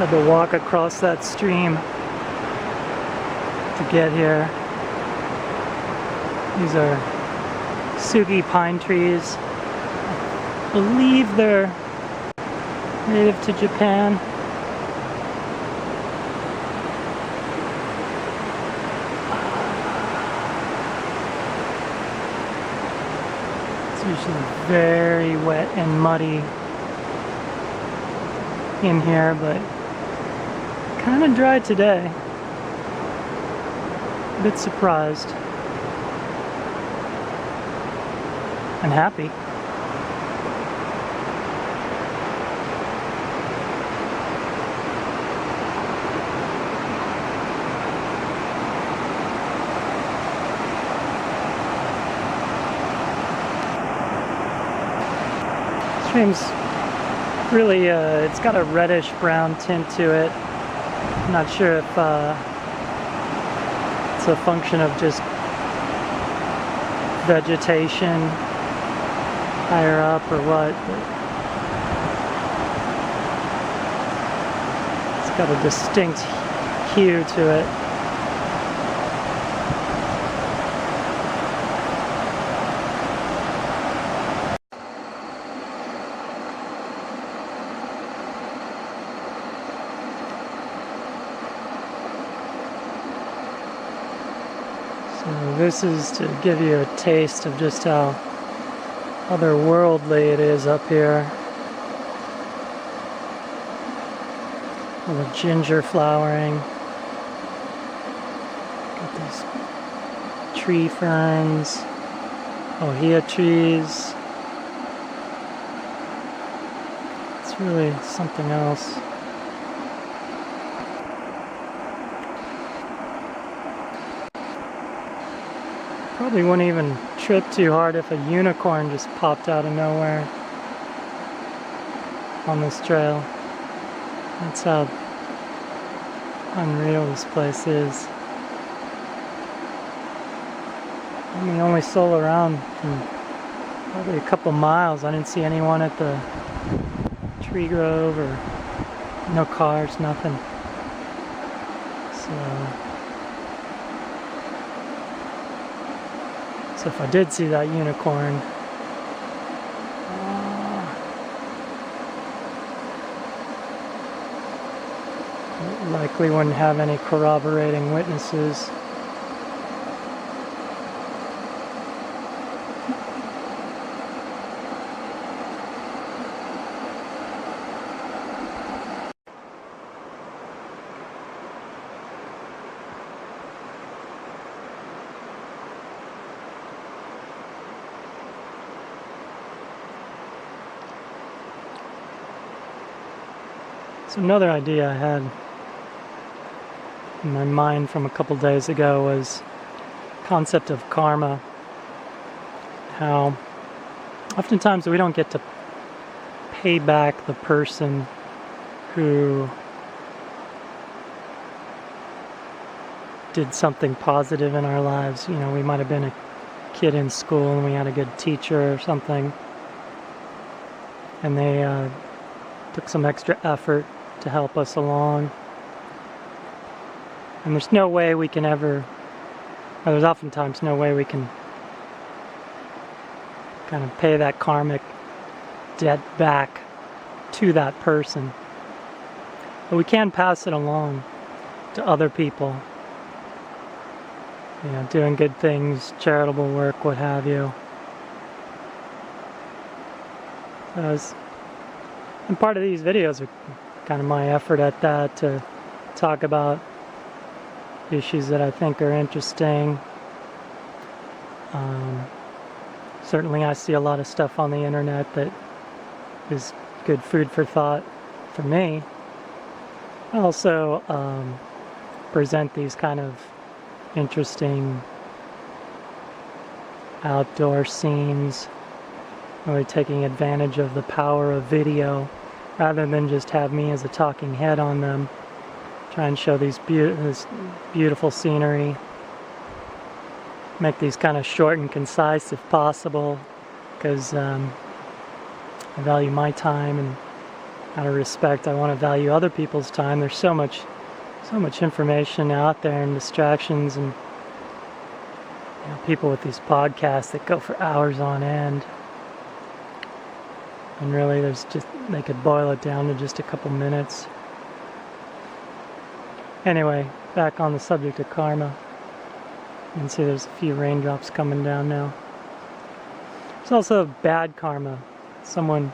Had to walk across that stream to get here. These are sugi pine trees. I believe they're native to Japan. It's usually very wet and muddy in here, but kind of dry today. A bit surprised and happy. Stream's really, it's got a reddish brown tint to it. I'm not sure if it's a function of just vegetation higher up or what, but it's got a distinct hue to it. So this is to give you a taste of just how otherworldly it is up here. All the ginger flowering. Got these tree ferns, ohia trees. It's really something else. Probably wouldn't even trip too hard if a unicorn just popped out of nowhere on this trail. That's how unreal this place is. I'm the only soul around from probably a couple miles. I didn't see anyone at the tree grove or no cars, nothing. So if I did see that unicorn, likely wouldn't have any corroborating witnesses. So another idea I had in my mind from a couple days ago was the concept of karma. How oftentimes we don't get to pay back the person who did something positive in our lives. You know, we might have been a kid in school and we had a good teacher or something, and they took some extra effort to help us along. And there's no way we can ever, or there's oftentimes no way we can kind of pay that karmic debt back to that person. But we can pass it along to other people. You know, doing good things, charitable work, what have you. And part of these videos are kind of my effort at that, to talk about issues that I think are interesting. Certainly I see a lot of stuff on the internet that is good food for thought for me. I also present these kind of interesting outdoor scenes, really taking advantage of the power of video rather than just have me as a talking head on them. Try and show this beautiful scenery, make these kind of short and concise if possible, because I value my time and out of respect, I want to value other people's time. There's so much information out there and distractions, and people with these podcasts that go for hours on end. And really, they could boil it down to just a couple minutes. Anyway, back on the subject of karma. You can see there's a few raindrops coming down now. There's also bad karma. Someone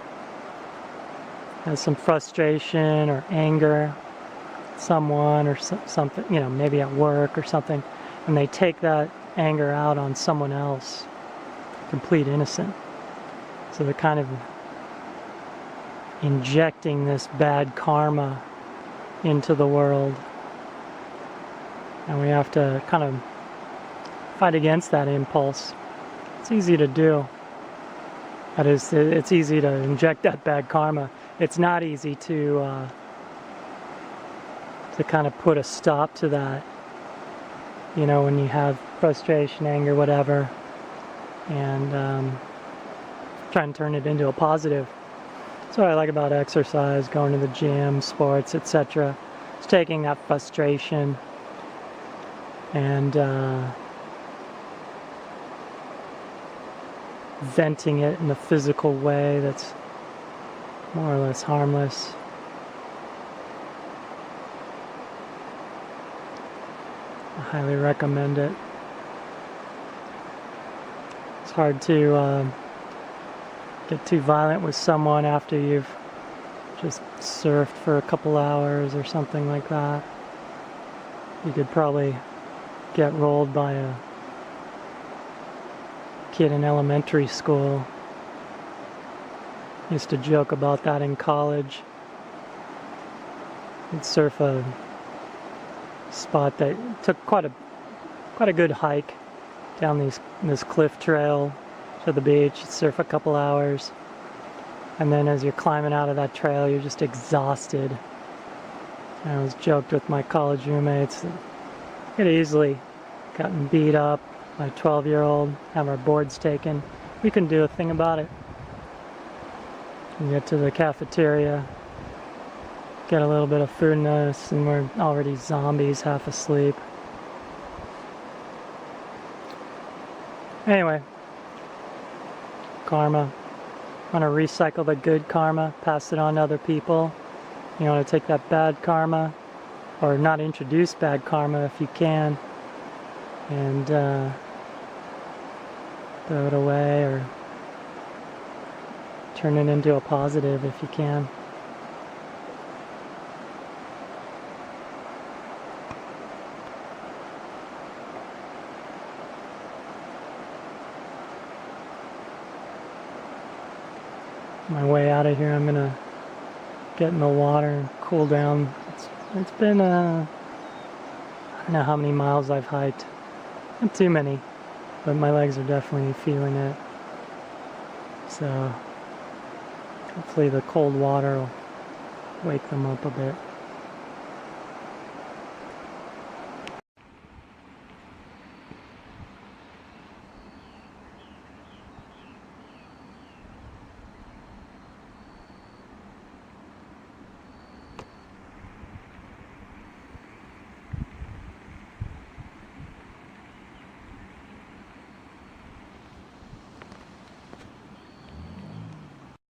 has some frustration or anger at someone or something, maybe at work or something, and they take that anger out on someone else, complete innocent. So they're kind of injecting this bad karma into the world. And we have to kind of fight against that impulse. It's easy to do. That is, it's easy to inject that bad karma. It's not easy to kind of put a stop to that. When you have frustration, anger, whatever, and try and turn it into a positive. That's what I like about exercise, going to the gym, sports, etc. It's taking that frustration and venting it in a physical way that's more or less harmless. I highly recommend it. It's hard to get too violent with someone after you've just surfed for a couple hours or something like that. You could probably get rolled by a kid in elementary school. Used to joke about that in college. You'd surf a spot that took quite a good hike down this cliff trail to the beach. You'd surf a couple hours, and then as you're climbing out of that trail, you're just exhausted. And I was joked with my college roommates that I could easily gotten beat up by a 12-year-old, have our boards taken. We couldn't do a thing about it. We get to the cafeteria, get a little bit of food in us, and we're already zombies, half asleep. Anyway, karma. Want to recycle the good karma, pass it on to other people. You want to take that bad karma, or not introduce bad karma if you can, and throw it away or turn it into a positive if you can. On my way out of here, I'm gonna get in the water and cool down. It's been I don't know how many miles I've hiked. Not too many, but my legs are definitely feeling it. So hopefully the cold water will wake them up a bit.